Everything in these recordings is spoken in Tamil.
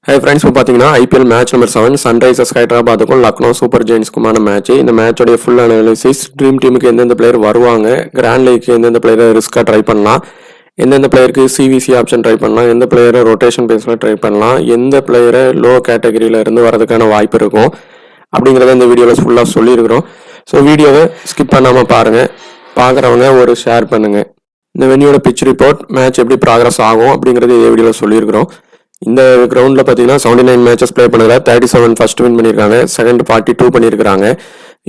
ஹை ஃப்ரெண்ட்ஸ், இப்போ பார்த்தீங்கன்னா ஐபிஎல் மேட்ச் நம்பர் 7 சன்ரைசர்ஸ் ஹைதராபாத்துக்கும் லக்னோ சூப்பர் ஜெயின்ஸ்க்குமான மேட்ச். இந்த மேட்சோடைய ஃபுல் அனாலிசிஸ், ட்ரீம் டீமுக்கு எந்தெந்த பிளேயர் வருவாங்க, கிராண்ட் லீக்கு எந்தெந்த பிளேயரை ரிஸ்க்காக ட்ரை பண்ணலாம், எந்தெந்த பிளேயருக்கு சிவிசி ஆப்ஷன் ட்ரை பண்ணலாம், எந்த பிளேயரை ரொட்டேஷன் பேஸில் ட்ரை பண்ணலாம், எந்த பிளேயரை லோ கேட்டகரியில் இருந்து வரதுக்கான வாய்ப்பு இருக்கும் அப்படிங்கிறத இந்த வீடியோவில் ஃபுல்லாக சொல்லியிருக்கிறோம். ஸோ வீடியோவை ஸ்கிப் பண்ணாமல் பாருங்கள், பார்க்குறவங்க ஒரு ஷேர் பண்ணுங்கள். இந்த வென்யூட பிச் ரிப்போர்ட், மேட்ச் எப்படி ப்ராக்ரஸ் ஆகும் அப்படிங்கிறது இதே வீடியோவில் சொல்லியிருக்கிறோம். இந்த கிரவுண்டில் பார்த்தீங்கன்னா 79 மேட்சஸ் ப்ளே பண்ணதில் 37 ஃபர்ஸ்ட் வின் பண்ணியிருக்காங்க, செகண்ட் 42 பண்ணியிருக்காங்க.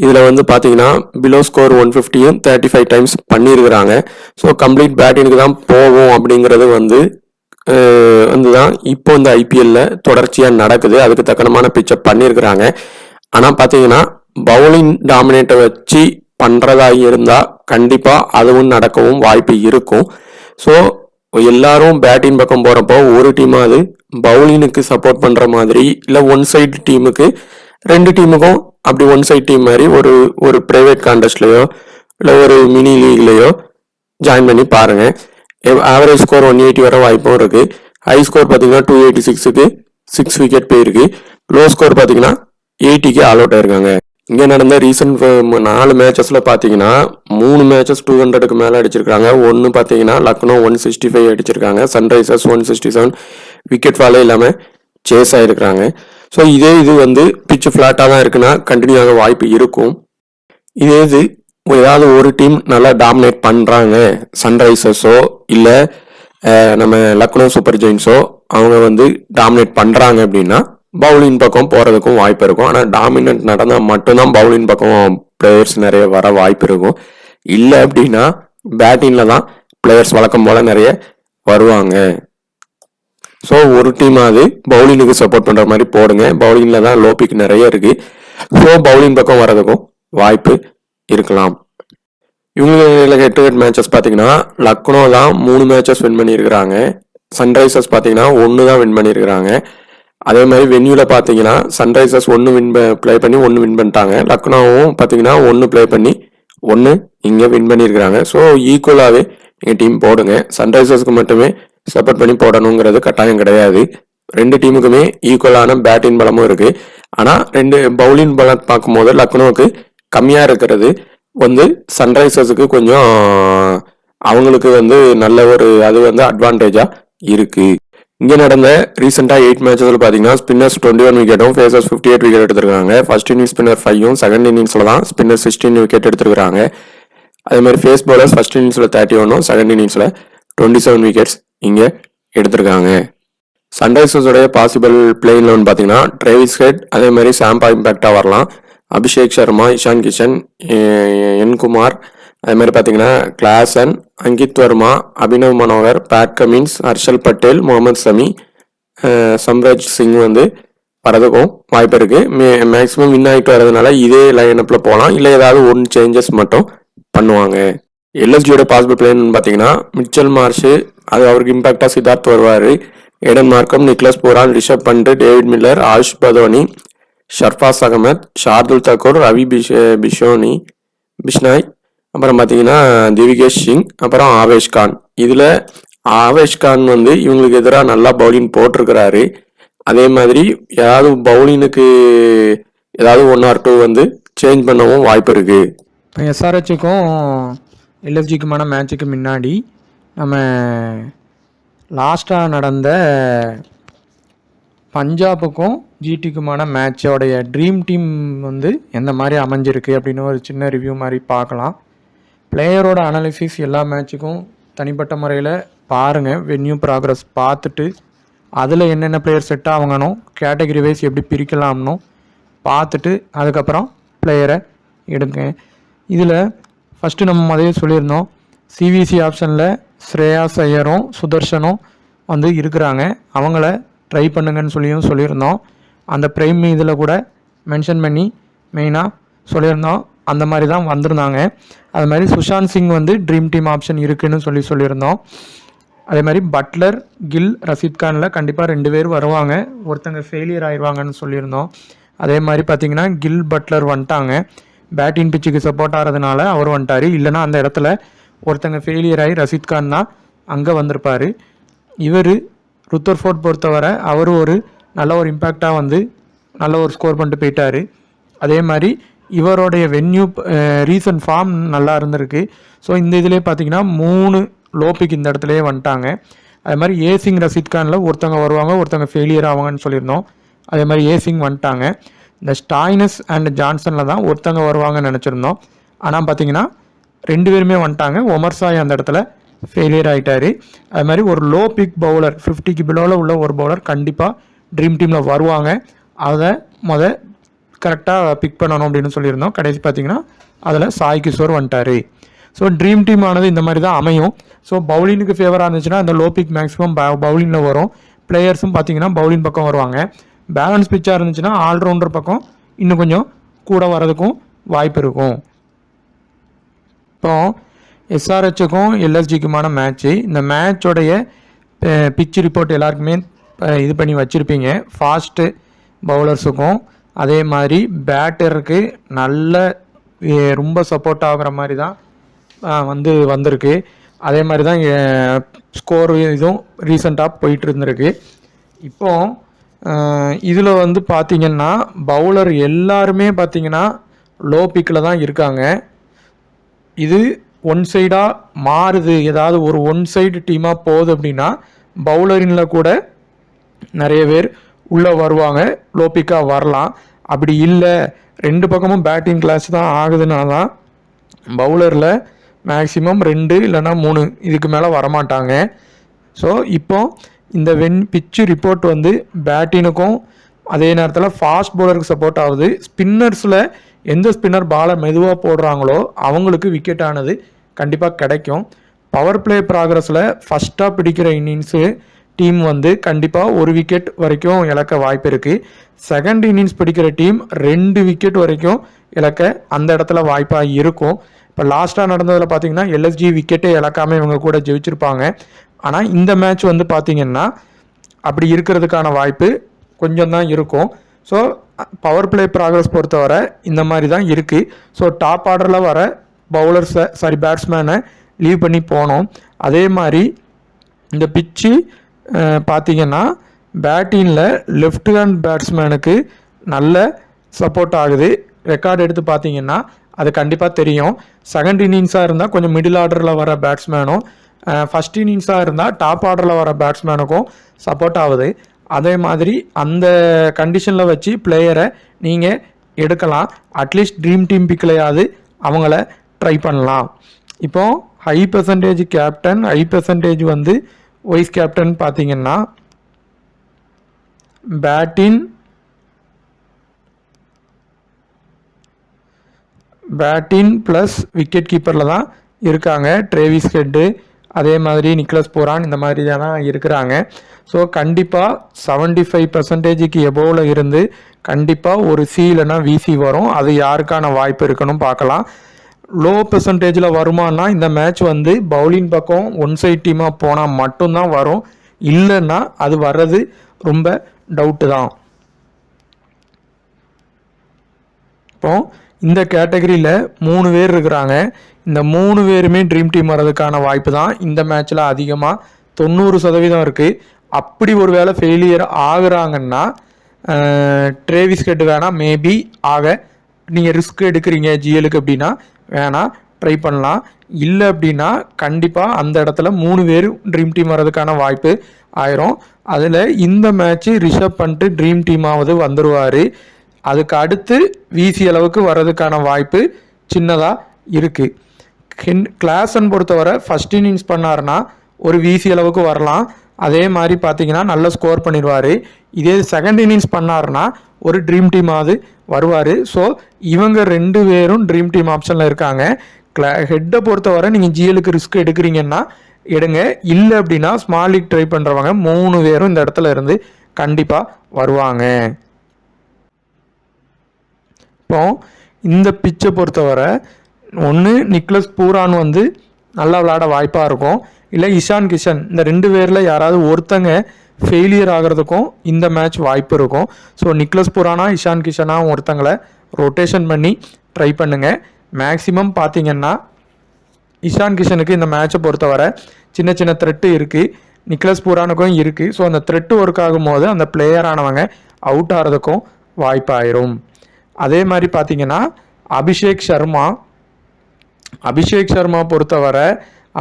இதில் வந்து பார்த்தீங்கன்னா பிலோ ஸ்கோர் 150யும் 35 டைம்ஸ் பண்ணியிருக்கிறாங்க. ஸோ கம்ப்ளீட் பேட்டிங்க்கு தான் போகும் அப்படிங்கிறது தான் இப்போ இந்த ஐபிஎல்ல தொடர்ச்சியாக நடக்குது. அதுக்கு தக்கனமான பிச்சப் பண்ணியிருக்கிறாங்க. ஆனால் பார்த்தீங்கன்னா பவுலிங் டாமினேட்டை வச்சு பண்ணுறதா இருந்தால் கண்டிப்பாக அதுவும் நடக்கவும் வாய்ப்பு இருக்கும். ஸோ எல்லாரும் பேட்டிங் பக்கம் போகிறப்போ ஒரு டீமாவது பவுலிங்க்கு சப்போர்ட் பண்ணுற மாதிரி, இல்லை ஒன் சைடு டீமுக்கு, ரெண்டு டீமுக்கும் அப்படி ஒன் சைடு டீம் மாதிரி ஒரு ப்ரைவேட் கான்டெஸ்ட்லையோ இல்லை ஒரு மினி லீக்லையோ ஜாயின் பண்ணி பாருங்கள். ஆவரேஜ் ஸ்கோர் 180 வர வாய்ப்பும் இருக்குது. ஹை ஸ்கோர் பார்த்தீங்கன்னா 286க்கு 6 விக்கெட் போயிருக்கு. லோ ஸ்கோர் பார்த்தீங்கன்னா 80க்கு ஆல் அவுட் ஆயிருக்காங்க. இங்கே நடந்த ரீசன்ட் 4 மேட்சஸில் பார்த்தீங்கன்னா 3 மேட்சஸ் 200க்கு மேலே அடிச்சிருக்காங்க. ஒன்று பார்த்தீங்கன்னா லக்னோ 165 அடிச்சிருக்காங்க, சன்ரைசர்ஸ் 167 விக்கெட் ஃபாலே இல்லாமல் சேஸ் ஆகிருக்கிறாங்க. ஸோ இது பிச்சு ஃப்ளாட்டாக தான் இருக்குன்னா கண்டினியூ ஆக வாய்ப்பு இருக்கும். இது ஏதாவது ஒரு டீம் நல்லா டாமினேட் பண்ணுறாங்க, சன்ரைசர்ஸோ இல்லை நம்ம லக்னோ சூப்பர் ஜெயின்ஸோ அவங்க டாமினேட் பண்ணுறாங்க அப்படின்னா பவுலிங் பக்கம் போகிறதுக்கும் வாய்ப்பு இருக்கும். ஆனால் டாமினன்ட் நடந்தால் மட்டும்தான் பவுலிங் பக்கம் பிளேயர்ஸ் நிறைய வர வாய்ப்பு இருக்கும். இல்லை அப்படின்னா பேட்டிங்கில் தான் பிளேயர்ஸ் வழக்கம் போல் நிறைய வருவாங்க. ஸோ ஒரு டீமாவது பவுலிங்குக்கு சப்போர்ட் பண்ணுற மாதிரி போடுங்க. பவுலிங்கில் தான் லோ பிக் நிறைய இருக்குது. ஸோ பவுலிங் பக்கம் வர்றதுக்கும் வாய்ப்பு இருக்கலாம். இவங்களுக்கு ஹெட் டு ஹெட் மேட்சஸ் பார்த்தீங்கன்னா லக்னோ தான் 3 மேட்சஸ் வின் பண்ணியிருக்கிறாங்க, சன்ரைசர்ஸ் பார்த்தீங்கன்னா 1 தான் வின் பண்ணியிருக்கிறாங்க. அதே மாதிரி வென்யூவில் பார்த்தீங்கன்னா சன்ரைசர்ஸ் 1 ப்ளே பண்ணி 1 வின் பண்ணிட்டாங்க. லக்னோவும் பார்த்தீங்கன்னா 1 ப்ளே பண்ணி 1 இங்கே வின் பண்ணியிருக்கிறாங்க. ஸோ ஈக்குவலாகவே எங்கள் டீம் போடுங்க. சன்ரைசர்ஸ்க்கு மட்டுமே சப்போர்ட் பண்ணி போடணுங்கிறது கட்டாயம் கிடையாது. ரெண்டு டீமுக்குமே ஈக்குவலான பேட்டிங் பலமும் இருக்குது. ஆனால் ரெண்டு பவுலிங் பலம் பார்க்கும்போது லக்னோவுக்கு கம்மியாக இருக்கிறது சன்ரைசர்ஸுக்கு கொஞ்சம் அவங்களுக்கு நல்ல ஒரு அட்வான்டேஜாக இருக்குது. இங்கே நடந்த ரீசெண்டாக 8 மேட்சஸில் பார்த்தீங்கன்னா ஸ்பின்னர்ஸ் 21 விக்கெட்டும் ஃபேஸர்ஸ் 58 விக்கெட் எடுத்துருக்காங்க. ஃபர்ஸ்ட் இன்னிங்ஸ் ஸ்பின்னர் 5ம், செகண்ட் இன்னிங்ஸில் தான் ஸ்பின்னர் 16 விக்கெட் எடுத்துருக்காங்க. அதே மாதிரி ஃபேஸ் பவுலர்ஸ் ஃபர்ஸ்ட் இன்னிங்ஸில் 31ம், செகண்ட் இன்னிங்ஸில் 27 விக்கெட்ஸ் இங்கே எடுத்திருக்காங்க. சன்ரைசர்ஸோடைய பாசிபிள் பிளேயிங் 11 பார்த்தீங்கன்னா ட்ரேவிஸ் ஹெட், அதே மாதிரி சாம்பா இம்பாக்டாக வரலாம், அபிஷேக் சர்மா, இஷான் கிஷன், என் குமார், அதே மாதிரி பார்த்தீங்கன்னா Klaasen, Ankit Verma, Abhinav Manohar, Pat Cummins, Harshal Patel, Mohammed Shami, Samraj Singh வரதுக்கும் வாய்ப்பு இருக்கு. மேக்ஸிமம் வின் ஆகிட்டு வரதுனால இதே லைனப்பில் போகலாம், இல்லை ஏதாவது ஒன்று சேஞ்சஸ் மட்டும் பண்ணுவாங்க. எல்எஸ்ஜியோட பாசிபிள் பிளேன்னு பார்த்தீங்கன்னா மிச்சல் மார்ஷு, அது அவருக்கு இம்பாக்டாக சித்தார்த் வருவார், Aiden Markram, Nicholas Pooran, Rishabh Pant, David Miller, Ayush Badoni, Shahbaz Ahmed, Shardul Thakur, Ravi Bishnoi, அப்புறம் பார்த்தீங்கன்னா திவிகேஷ் சிங், அப்புறம் ஆவேஷ் கான். இதில் ஆவேஷ் கான் இவங்களுக்கு எதிராக நல்லா பவுலிங் போட்டிருக்கிறாரு. அதே மாதிரி ஏதாவது பவுலிங்குக்கு ஏதாவது 1 or 2 சேஞ்ச் பண்ணவும் வாய்ப்பு இருக்குது. இப்போ எஸ்ஆர்ஹெச்சுக்கும் எல்எஃப்ஜிக்குமான மேட்சுக்கு முன்னாடி நம்ம லாஸ்ட்டாக நடந்த பஞ்சாபுக்கும் ஜிடிக்குமான மேட்சோடைய ட்ரீம் டீம் எந்த மாதிரி அமைஞ்சிருக்கு அப்படின்னு ஒரு சின்ன ரிவ்யூ மாதிரி பார்க்கலாம். பிளேயரோட அனாலிசிஸ் எல்லா மேட்சுக்கும் தனிப்பட்ட முறையில் பாருங்கள். வென்யூ ப்ராக்ரஸ் பார்த்துட்டு அதில் என்னென்ன பிளேயர் செட் ஆகணும், கேட்டகரி வைஸ் எப்படி பிரிக்கலாம்னு பார்த்துட்டு அதுக்கப்புறம் பிளேயரை எடுங்க. இதில் ஃபஸ்ட்டு நம்ம முதல்ல சொல்லியிருந்தோம், சிவிசி ஆப்ஷனில் ஸ்ரேயாஸ் ஐயரும் சுதர்ஷனும் இருக்கிறாங்க, அவங்கள ட்ரை பண்ணுங்கன்னு சொல்லியிருந்தோம். அந்த ப்ரைம் இதில் கூட மென்ஷன் பண்ணி மெயினாக சொல்லியிருந்தோம். அந்த மாதிரி தான் வந்திருந்தாங்க. அது மாதிரி Sushant Singh dream team option இருக்குதுன்னு சொல்லியிருந்தோம். அதே மாதிரி பட்லர், கில், ரஷீத் கானில் கண்டிப்பாக 2 பேர் வருவாங்க, ஒருத்தங்க ஃபெயிலியர் ஆயிடுவாங்கன்னு சொல்லியிருந்தோம். அதே மாதிரி பார்த்திங்கன்னா கில், பட்லர் வந்துட்டாங்க. பேட்டிங் பிச்சுக்கு சப்போர்ட் ஆகிறதுனால அவர் வந்துட்டார். இல்லைனா அந்த இடத்துல ஒருத்தங்க ஃபெயிலியர் ஆகி ரஷீத் கான் தான் அங்கே வந்திருப்பார். இவர் ருத்தர்ஃபோர்ட் பொறுத்தவரை அவர் ஒரு நல்ல ஒரு இம்பேக்டாக வந்து நல்ல ஒரு ஸ்கோர் பண்ணிட்டு போயிட்டார். அதே மாதிரி இவருடைய ரீசன்ட் ஃபார்ம் நல்லா இருந்திருக்கு. ஸோ இந்த இதிலே பார்த்தீங்கன்னா 3 லோ பிக் இந்த இடத்துலையே வந்துட்டாங்க. அதே மாதிரி ஏசிங் ரஷீத் கானில் ஒருத்தவங்க வருவாங்க, ஒருத்தவங்க ஃபெயிலியர் ஆவாங்கன்னு சொல்லியிருந்தோம். அதே மாதிரி ஏசிங் வந்துட்டாங்க. இந்த ஸ்டாய்னஸ் அண்ட் ஜான்சனில் தான் ஒருத்தவங்க வருவாங்கன்னு நினச்சிருந்தோம். ஆனால் பார்த்தீங்கன்னா 2 பேருமே வந்துட்டாங்க. ஒமர்சாய் அந்த இடத்துல ஃபெயிலியர் ஆகிட்டார். அது மாதிரி ஒரு லோ பிக் பவுலர் 50க்கு பிலோவில் உள்ள ஒரு பவுலர் கண்டிப்பாக ட்ரீம் டீமில் வருவாங்க. அதை கரெக்டாக பிக் பண்ணணும் அப்படின்னு சொல்லியிருந்தோம். கடைசி பார்த்தீங்கன்னா அதில் சாய் கிஷோர் வந்துட்டார். ஸோ ட்ரீம் டீம் ஆனது இந்த மாதிரி தான் அமையும். ஸோ பவுலிங்க்கு ஃபேவராக இருந்துச்சுன்னா அந்த லோ பிக் மேக்ஸிமம் பவுலிங்கில் வரும். பிளேயர்ஸும் பார்த்தீங்கன்னா பவுலிங் பக்கம் வருவாங்க. பேலன்ஸ் பிச்சாக இருந்துச்சுன்னா ஆல்ரவுண்டர் பக்கம் இன்னும் கொஞ்சம் கூட வரதுக்கும் வாய்ப்பு இருக்கும். இப்போ எஸ்ஆர்ஹெச்சுக்கும் எல்எஸ்ஜிக்குமான மேட்ச்சு. இந்த மேட்சோடைய பிச் ரிப்போர்ட் எல்லாருக்குமே இது பண்ணி வச்சுருப்பீங்க. ஃபாஸ்ட்டு பவுலர்ஸுக்கும் அதே மாதிரி பேட்டருக்கு நல்ல ரொம்ப சப்போர்ட் ஆகிற மாதிரி தான் வந்திருக்கு. அதே மாதிரி தான் ஸ்கோர் இதுவும் ரீசெண்டாக போயிட்டு இருந்திருக்கு. இப்போ இதில் வந்து பார்த்திங்கன்னா பவுலர் எல்லாருமே பார்த்திங்கன்னா லோ பிக்கில் தான் இருக்காங்க. இது ஒன் சைடாக மாறுது, ஏதாவது ஒரு ஒன் சைடு டீமாக போகுது அப்படின்னா பவுலரினில் கூட நிறைய பேர் உள்ளே வருவாங்க, லோ பிக்காக வரலாம். அப்படி இல்லை 2 பக்கமும் பேட்டிங் கிளாஸ் தான் ஆகுதுன்னா தான் பவுலரில் மேக்ஸிமம் 2 இல்லைன்னா 3 இதுக்கு மேலே வரமாட்டாங்க. ஸோ இப்போ இந்த பிச்சு ரிப்போர்ட் வந்து பேட்டினுக்கும் அதே நேரத்தில் ஃபாஸ்ட் பவுலருக்கு சப்போர்ட் ஆகுது. ஸ்பின்னர்ஸில் எந்த ஸ்பின்னர் பாலை மெதுவாக போடுறாங்களோ அவங்களுக்கு விக்கெட் ஆனது கண்டிப்பாக கிடைக்கும். பவர் பிளே ப்ராக்ரஸில் ஃபஸ்ட்டாக பிடிக்கிற இன்னிங்ஸு டீம் வந்து கண்டிப்பாக 1 விக்கெட் வரைக்கும் இழக்க வாய்ப்பு இருக்குது. செகண்ட் இன்னிங்ஸ் பிடிக்கிற டீம் 2 விக்கெட் வரைக்கும் இழக்க அந்த இடத்துல வாய்ப்பாக இருக்கும். இப்போ லாஸ்ட்டாக நடந்ததில் பார்த்தீங்கன்னா எல்எஸ்ஜி விக்கெட்டே இழக்காமல் இவங்க கூட ஜெயிச்சிருப்பாங்க. ஆனால் இந்த மேட்ச் வந்து பார்த்திங்கன்னா அப்படி இருக்கிறதுக்கான வாய்ப்பு கொஞ்சம் தான் இருக்கும். ஸோ பவர் பிளே ப்ராக்ரஸ் பொறுத்தவரை இந்த மாதிரி தான் இருக்குது. ஸோ டாப் ஆர்டரில் வர பேட்ஸ்மேனை லீவ் பண்ணி போனோம். அதே மாதிரி இந்த பிச்சு பார்த்திங்கன்னா பேட்டிங்கில் லெஃப்ட் ஹேண்ட் பேட்ஸ்மேனுக்கு நல்ல சப்போர்ட் ஆகுது. ரெக்கார்டு எடுத்து பார்த்திங்கன்னா அது கண்டிப்பாக தெரியும். செகண்ட் இன்னிங்ஸாக இருந்தால் கொஞ்சம் மிடில் ஆர்டரில் வர பேட்ஸ்மேனும், ஃபஸ்ட் இன்னிங்ஸாக இருந்தால் டாப் ஆர்டரில் வர பேட்ஸ்மேனுக்கும் சப்போர்ட் ஆகுது. அதே மாதிரி அந்த கண்டிஷனில் வச்சு பிளேயரை நீங்கள் எடுக்கலாம். அட்லீஸ்ட் ட்ரீம் டீம் பிக்லையாவது அவங்கள ட்ரை பண்ணலாம். இப்போது high percentage captain, high percentage வந்து வைஸ் கேப்டன் பார்த்தீங்கன்னா பேட்டின் ப்ளஸ் விக்கெட் கீப்பரில் தான் இருக்காங்க. ட்ரேவிஸ் ஹெட்டு, அதே மாதிரி நிக்லஸ் பூரான், இந்த மாதிரி தான் இருக்கிறாங்க. ஸோ கண்டிப்பாக 75% எபோவில் இருந்து கண்டிப்பாக ஒரு சி இல்லைன்னா விசி வரும். அது யாருக்கான வாய்ப்பு இருக்குன்னு பார்க்கலாம். லோ பெர்சன்டேஜில் வருமானா இந்த மேட்ச் வந்து பவுலிங் பக்கம் ஒன் சைட் டீமாக போனால் மட்டும்தான் வரும். இல்லைன்னா அது வர்றது ரொம்ப டவுட்டு தான். இப்போ இந்த கேட்டகரியில் 3 பேர் இருக்கிறாங்க. இந்த 3 பேருமே ட்ரீம் டீம் வர்றதுக்கான வாய்ப்பு தான் இந்த மேட்ச்சில் அதிகமாக 90% இருக்குது. அப்படி ஒரு வேளை ஃபெயிலியர் ஆகுறாங்கன்னா ட்ரேவிஸ் ஹெட் வேணால் மேபி நீங்கள் ரிஸ்க் எடுக்கிறீங்க ஜிஎலுக்கு அப்படின்னா வேணால் ட்ரை பண்ணலாம். இல்லை அப்படின்னா கண்டிப்பாக அந்த இடத்துல 3 பேர் ட்ரீம் டீம் வர்றதுக்கான வாய்ப்பு ஆயிரும். அதில் இந்த மேட்ச்சு ரிஷப் பண்ணிட்டு ட்ரீம் டீமாவது வந்துடுவார். அதுக்கு அடுத்து விசி அளவுக்கு வர்றதுக்கான வாய்ப்பு சின்னதாக இருக்குது. கிளாஸன் பொறுத்தவரை ஃபஸ்ட் இன்னிங்ஸ் பண்ணாருன்னா ஒரு விசி அளவுக்கு வரலாம். அதே மாதிரி பார்த்தீங்கன்னா நல்ல ஸ்கோர் பண்ணிடுவார். இதே செகண்ட் இன்னிங்ஸ் பண்ணாருன்னா ஒரு ட்ரீம் டீமாவது வருவார். ஸோ இவங்க 2 பேரும் ட்ரீம் டீம் ஆப்ஷனில் இருக்காங்க. ஹெட்டை பொறுத்தவரை நீங்கள் ஜிஎலுக்கு ரிஸ்க் எடுக்கிறீங்கன்னா எடுங்க. இல்லை அப்படின்னா ஸ்மால் லீக் ட்ரை பண்ணுறவங்க 3 பேரும் இந்த இடத்துல இருந்து கண்டிப்பாக வருவாங்க. இப்போ இந்த பிச்சை பொறுத்தவரை ஒன்று நிக்லஸ் பூரான் வந்து நல்லா விளையாட வாய்ப்பாக இருக்கும். இல்லை இஷான் கிஷன், இந்த 2 பேரில் யாராவது ஒருத்தங்க ஃபெயிலியர் ஆகிறதுக்கும் இந்த மேட்ச் வாய்ப்பு இருக்கும். ஸோ நிக்லஸ் பூரானா இஷான் கிஷனா ஒருத்தங்களை ரொட்டேஷன் பண்ணி ட்ரை பண்ணுங்கள். மேக்ஸிமம் பார்த்தீங்கன்னா இஷான் கிஷனுக்கு இந்த மேட்சை பொறுத்தவரை சின்ன சின்ன த்ரெட்டு இருக்குது. நிக்லஸ் பூரானுக்கும் இருக்குது. ஸோ அந்த த்ரெட் ஒர்க் ஆகும்போது அந்த பிளேயரானவங்க அவுட் ஆகிறதுக்கும் வாய்ப்பாயிரும். அதே மாதிரி பார்த்தீங்கன்னா அபிஷேக் சர்மா பொறுத்தவரை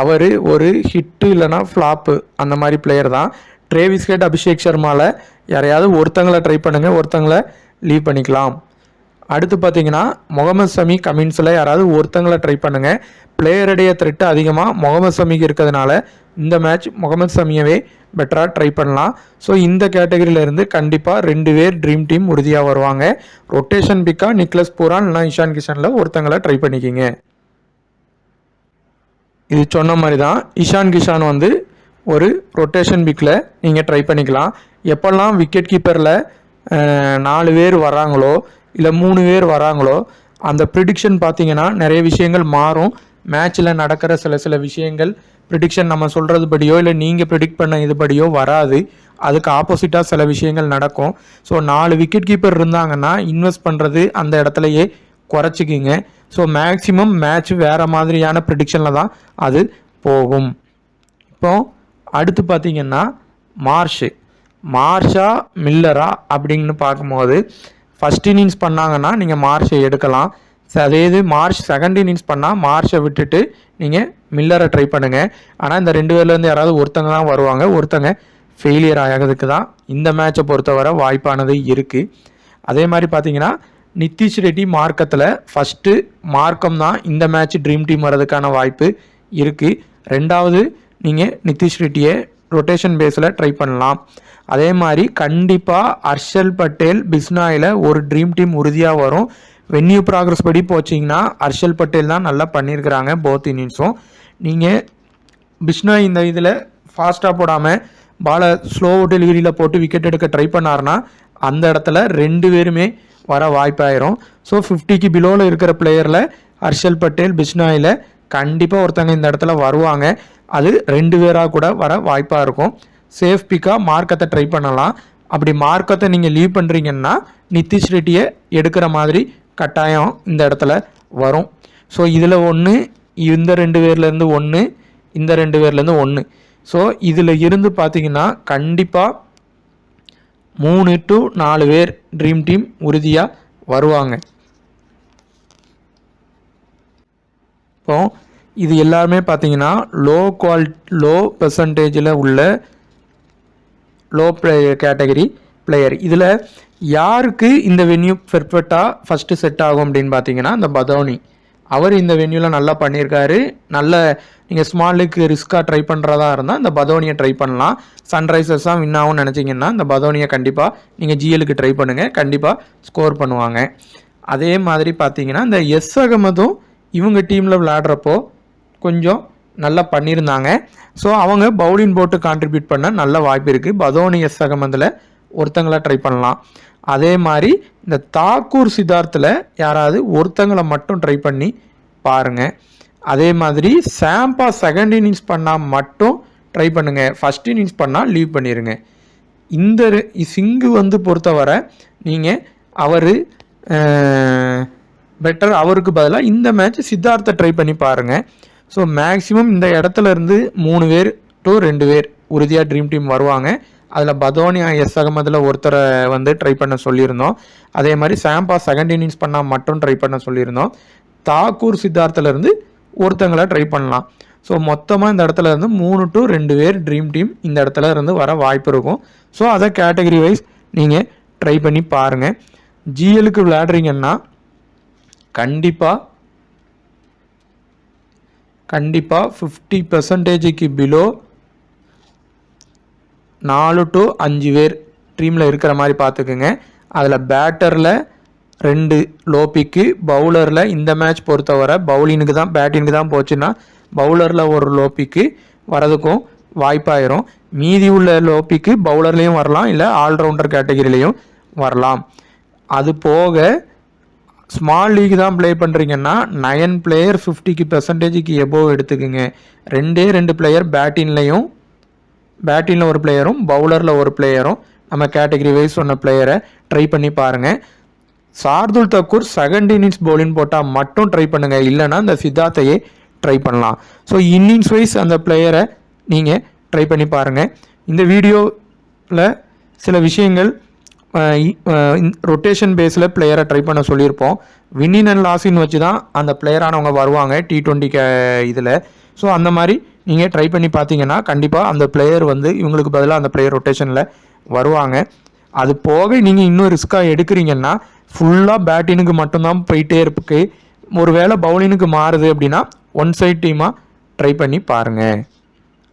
அவர் ஒரு ஹிட்டு இல்லைனா ஃப்ளாப்பு அந்த மாதிரி பிளேயர் தான். ட்ரேவிஸ் ஹெட், அபிஷேக் சர்மாவில் யாரையாவது ஒருத்தங்களை ட்ரை பண்ணுங்கள், ஒருத்தங்களை லீவ் பண்ணிக்கலாம். அடுத்து பார்த்தீங்கன்னா முகமது ஷமி, கமின்ஸில் யாராவது ஒருத்தங்களை ட்ரை பண்ணுங்கள். பிளேயருடைய த்ரெட்டு அதிகமாக முகமது ஷமிக்கு இருக்கிறதுனால இந்த மேட்ச் முகமது ஷமியவே பெட்டராக ட்ரை பண்ணலாம். ஸோ இந்த கேட்டகரியிலேருந்து கண்டிப்பாக 2 பேர் ட்ரீம் டீம் உறுதியாக வருவாங்க. ரொட்டேஷன் பிக்கா நிக்லஸ் பூரான் இல்லைனா இஷான் கிஷனில் ஒருத்தங்களை ட்ரை பண்ணிக்கிங்க. இது சொன்ன மாதிரி தான் இஷான் கிஷான் வந்து ஒரு ரொட்டேஷன் பிக்கில் நீங்கள் ட்ரை பண்ணிக்கலாம். எப்போல்லாம் விக்கெட் கீப்பரில் 4 பேர் வராங்களோ இல்லை 3 பேர் வராங்களோ அந்த ப்ரிடிக்ஷன் பார்த்தீங்கன்னா நிறைய விஷயங்கள் மாறும். மேட்ச்சில் நடக்கிற சில விஷயங்கள் ப்ரிடிக்ஷன் நம்ம சொல்கிறது படியோ இல்லை நீங்கள் ப்ரிடிக்ட் பண்ண இது படியோ வராது. அதுக்கு ஆப்போசிட்டாக சில விஷயங்கள் நடக்கும். ஸோ 4 விக்கெட் கீப்பர் இருந்தாங்கன்னா இன்வெஸ்ட் பண்ணுறது அந்த இடத்துலையே குறைச்சிக்கிங்க. ஸோ மேக்ஸிமம் மேட்ச் வேறு மாதிரியான ப்ரிடிக்ஷனில் தான் அது போகும். இப்போ அடுத்து பார்த்தீங்கன்னா மார்ஷா மில்லரா அப்படின்னு பார்க்கும்போது ஃபஸ்ட் இன்னிங்ஸ் பண்ணாங்கன்னா நீங்கள் மார்ஷை எடுக்கலாம். அதே இது மார்ச் செகண்ட் இன்னிங்ஸ் பண்ணால் மார்ஷை விட்டுட்டு நீங்கள் மில்லரை ட்ரை பண்ணுங்கள். ஆனால் இந்த 2 பேர்லேருந்து யாராவது ஒருத்தங்க தான் வருவாங்க, ஒருத்தங்க ஃபெயிலியர் ஆகிறதுக்கு தான் இந்த மேட்சை பொறுத்தவரை வாய்ப்பானது இருக்குது. அதே மாதிரி பார்த்தீங்கன்னா நிதிஷ் ரெட்டி மார்க்கத்தில் ஃபஸ்ட்டு மார்க்கம் தான் இந்த மேட்ச் ட்ரீம் டீம் வர்றதுக்கான வாய்ப்பு இருக்குது. 2வது நீங்கள் நிதிஷ் ரெட்டியை ரொட்டேஷன் பேஸில் ட்ரை பண்ணலாம். அதே மாதிரி கண்டிப்பாக ஹர்ஷல் பட்டேல், பிஸ்னாயில் ஒரு ட்ரீம் டீம் உறுதியாக வரும். வென்யூ ப்ராக்ரஸ் படி போச்சிங்கன்னா ஹர்ஷல் பட்டேல் தான் நல்லா பண்ணியிருக்கிறாங்க போத் இன்னிங்ஸும். நீங்கள் பிஸ்னாய் இந்த இதில் ஃபாஸ்ட்டாக போடாமல் பாலை ஸ்லோ டெலிவரியில் போட்டு விக்கெட் எடுக்க ட்ரை பண்ணார்னா அந்த இடத்துல 2 பேருமே வர வாய்ப்பாயிரும். ஸோ 50க்கு பிலோவில் இருக்கிற பிளேயரில் ஹர்ஷல் பட்டேல், பிஸ்னாயில் கண்டிப்பாக ஒருத்தங்க இந்த இடத்துல வருவாங்க. அது 2 பேராக கூட வர வாய்ப்பாக இருக்கும். சேஃப் பிக்காக மார்க்கத்தை ட்ரை பண்ணலாம். அப்படி மார்க்கத்தை நீங்கள் லீவ் பண்ணுறீங்கன்னா நிதிஷ் ரெட்டியை எடுக்கிற மாதிரி கட்டாயம் இந்த இடத்துல வரும். ஸோ இதில் ஒன்று, இந்த 2 பேர்லேருந்து ஒன்று, இந்த 2 பேர்லேருந்து ஒன்று. ஸோ இதில் இருந்து பார்த்தீங்கன்னா கண்டிப்பாக 3 to 4 பேர் ட்ரீம் டீம் உறுதியாக வருவாங்க. இப்போ இது எல்லாருமே பார்த்தீங்கன்னா லோ பெர்சன்டேஜில் உள்ள லோ கேட்டகரி பிளேயர். இதில் யாருக்கு இந்த வென்யூ பெர்ஃபெக்டாக ஃபஸ்ட்டு செட் ஆகும் அப்படின்னு பார்த்தீங்கன்னா இந்த பதோனி. அவர் இந்த வென்யூவில் நல்லா பண்ணியிருக்காரு. நல்ல நீங்கள் ஸ்மால் லீக் ரிஸ்க்காக ட்ரை பண்ணுறதா இருந்தால் இந்த பதோனியை ட்ரை பண்ணலாம். சன்ரைசர்ஸாக வின் ஆகும்னு நினச்சிங்கன்னா இந்த பதோனியை கண்டிப்பாக நீங்கள் ஜிஎலுக்கு ட்ரை பண்ணுங்கள், கண்டிப்பாக ஸ்கோர் பண்ணுவாங்க. அதே மாதிரி பார்த்தீங்கன்னா இந்த எஸ் அகமதும் இவங்க டீமில் விளையாடுறப்போ கொஞ்சம் நல்லா பண்ணியிருந்தாங்க. ஸோ அவங்க பவுலிங் போட்டு கான்ட்ரிபியூட் பண்ண நல்ல வாய்ப்பு இருக்குது. பதோனி, எஸ் அகமதில் ஒருத்தங்களை ட்ரை பண்ணலாம். அதே மாதிரி இந்த தாக்கூர் சித்தார்த்தில் யாராவது ஒருத்தங்களை மட்டும் ட்ரை பண்ணி பாருங்கள். அதே மாதிரி சாம்பா செகண்ட் இன்னிங்ஸ் பண்ணால் மட்டும் ட்ரை பண்ணுங்கள், ஃபஸ்ட் இன்னிங்ஸ் பண்ணால் லீவ் பண்ணிடுங்க. இந்த சிங்கு வந்து பொறுத்தவரை நீங்கள் அவர் பெட்டர், அவருக்கு பதிலாக இந்த மேட்ச் சித்தார்த்தை ட்ரை பண்ணி பாருங்கள். ஸோ மேக்ஸிமம் இந்த இடத்துல இருந்து 3 பேர் to 2 பேர் உறுதியாக ட்ரீம் டீம் வருவாங்க. அதில் பதோனி, எஸ் அகமதில் ஒருத்தரை வந்து ட்ரை பண்ண சொல்லியிருந்தோம். அதே மாதிரி சாம்பா செகண்ட் இன்னிங்ஸ் பண்ணால் மட்டும் ட்ரை பண்ண சொல்லியிருந்தோம். தாக்கூர் சித்தார்த்திலேருந்து ஒருத்தங்களை ட்ரை பண்ணலாம். ஸோ மொத்தமாக இந்த இடத்துல இருந்து 3 to 2 பேர் ட்ரீம் டீம் இந்த இடத்துல இருந்து வர வாய்ப்பு இருக்கும். ஸோ அதை கேட்டகரி வைஸ் நீங்கள் ட்ரை பண்ணி பாருங்கள். ஜிஎலுக்கு விளையாடுறீங்கன்னா கண்டிப்பாக 50%க்கு பிலோ 4 to 5 பேர் டீமில் இருக்கிற மாதிரி பார்த்துக்குங்க. அதில் பேட்டரில் 2 லோ பிக்கு, பவுலரில் இந்த மேட்ச் பொறுத்தவரை பவுலிங்கு தான், பேட்டிங்கு தான் போச்சுன்னா பவுலரில் ஒரு லோ பிக்கு வரதுக்கும் வாய்ப்பாயிரும். மீதி உள்ள லோ பிக்கு பவுலர்லேயும் வரலாம், இல்லை ஆல்ரவுண்டர் கேட்டகிரிலையும் வரலாம். அது போக ஸ்மால் லீக் தான் ப்ளே பண்ணுறீங்கன்னா 9 பிளேயர் 50% எபோவ் எடுத்துக்குங்க. 2 பிளேயர் பேட்டிங்கில் ஒரு பிளேயரும் பவுலரில் ஒரு பிளேயரும் நம்ம கேட்டகரி வைஸ் சொன்ன பிளேயரை ட்ரை பண்ணி பாருங்கள். Shardul Thakur second innings bowling போட்டால் மட்டும் ட்ரை பண்ணுங்கள், இல்லைனா இந்த சித்தார்த்தையே ட்ரை பண்ணலாம். ஸோ இன்னிங்ஸ் வைஸ் அந்த பிளேயரை நீங்கள் ட்ரை பண்ணி பாருங்கள். இந்த வீடியோவில் சில விஷயங்கள் ரொட்டேஷன் பேஸில் பிளேயரை ட்ரை பண்ண சொல்லியிருப்போம். வின்னின் அண்ட் லாஸின் வச்சு தான் அந்த பிளேயரானவங்க வருவாங்க T20 இதில். ஸோ அந்த மாதிரி நீங்கள் ட்ரை பண்ணி பார்த்தீங்கன்னா கண்டிப்பாக அந்த பிளேயர் வந்து இவங்களுக்கு பதிலாக அந்த பிளேயர் ரொட்டேஷனில் வருவாங்க. அது போக நீங்கள் இன்னும் ரிஸ்க்காக எடுக்கிறீங்கன்னா ஃபுல்லாக பேட்டினுக்கு மட்டும்தான் போயிட்டே இருக்கு. ஒரு வேளை பவுலினுக்கு மாறுது அப்படின்னா ஒன் சைட் டீமாக ட்ரை பண்ணி பாருங்கள்.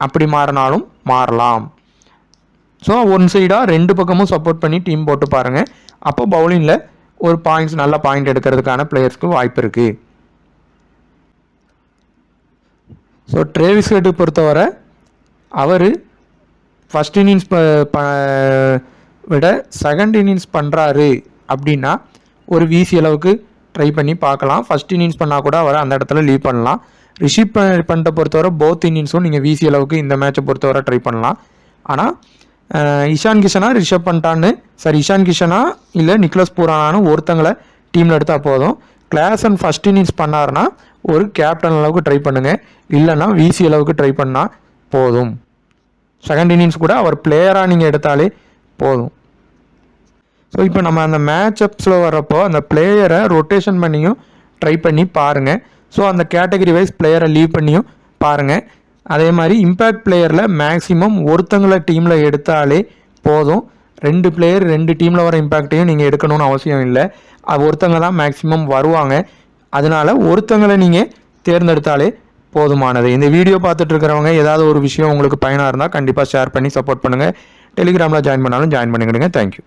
அப்படி மாறினாலும் மாறலாம். ஸோ ஒன் சைடாக ரெண்டு பக்கமும் சப்போர்ட் பண்ணி டீம் போட்டு பாருங்கள். அப்போ பவுலிங்கில் ஒரு நல்ல பாயிண்ட் எடுக்கிறதுக்கான பிளேயர்ஸ்க்கு வாய்ப்பு இருக்குது. ஸோ ட்ரேவிஸ் ஹெட்டை பொறுத்தவரை அவர் ஃபஸ்ட் இன்னிங்ஸ் விட செகண்ட் இன்னிங்ஸ் பண்ணுறாரு அப்படின்னா ஒரு வீசி அளவுக்கு ட்ரை பண்ணி பார்க்கலாம். ஃபஸ்ட் இன்னிங்ஸ் பண்ணால் கூட அவரை அந்த இடத்துல லீவ் பண்ணலாம். ரிஷப் பண்ணிட்ட பொறுத்தவரை போத் இன்னிங்ஸும் நீங்கள் வீசி அளவுக்கு இந்த மேட்சை பொறுத்தவரை ட்ரை பண்ணலாம். ஆனால் இஷான் கிஷனா ரிஷப் பண்ணிட்டான்னு இஷான் கிஷனா இல்லை நிக்லஸ் பூரானான்னு ஒருத்தங்களை டீமில் எடுத்தால் போதும். கிளாசன் ஃபஸ்ட் இன்னிங்ஸ் பண்ணாருன்னா ஒரு கேப்டன் அளவுக்கு ட்ரை பண்ணுங்கள். இல்லைன்னா விசி அளவுக்கு ட்ரை பண்ணால் போதும். செகண்ட் இன்னிங்ஸ் கூட அவர் பிளேயராக நீங்கள் எடுத்தாலே போதும். ஸோ இப்போ நம்ம அந்த மேட்சப்ஸில் வர்றப்போ அந்த பிளேயரை ரொட்டேஷன் பண்ணியும் ட்ரை பண்ணி பாருங்கள். ஸோ அந்த கேட்டகரி வைஸ் பிளேயரை லீவ் பண்ணியும் பாருங்கள். அதே மாதிரி இம்பேக்ட் பிளேயரில் மேக்ஸிமம் ஒருத்தங்களை டீமில் எடுத்தாலே போதும். ரெண்டு பிளேயர் ரெண்டு டீமில் வர இம்பேக்டையும் நீங்கள் எடுக்கணும்னு அவசியம் இல்லை. ஒருத்தங்க தான் மேக்ஸிமம் வருவாங்க. அதனால் ஒருத்தங்களை நீங்கள் தேர்ந்தெடுத்தாலே போதுமானது. இந்த வீடியோ பார்த்துட்டு இருக்கிறவங்க ஏதாவது ஒரு விஷயம் உங்களுக்கு பயனாக இருந்தால் கண்டிப்பாக ஷேர் பண்ணி சப்போர்ட் பண்ணுங்கள். டெலிகிராமில் ஜாயின் பண்ணாலும் ஜாயின் பண்ணிக்கிடுங்க. தேங்க்யூ.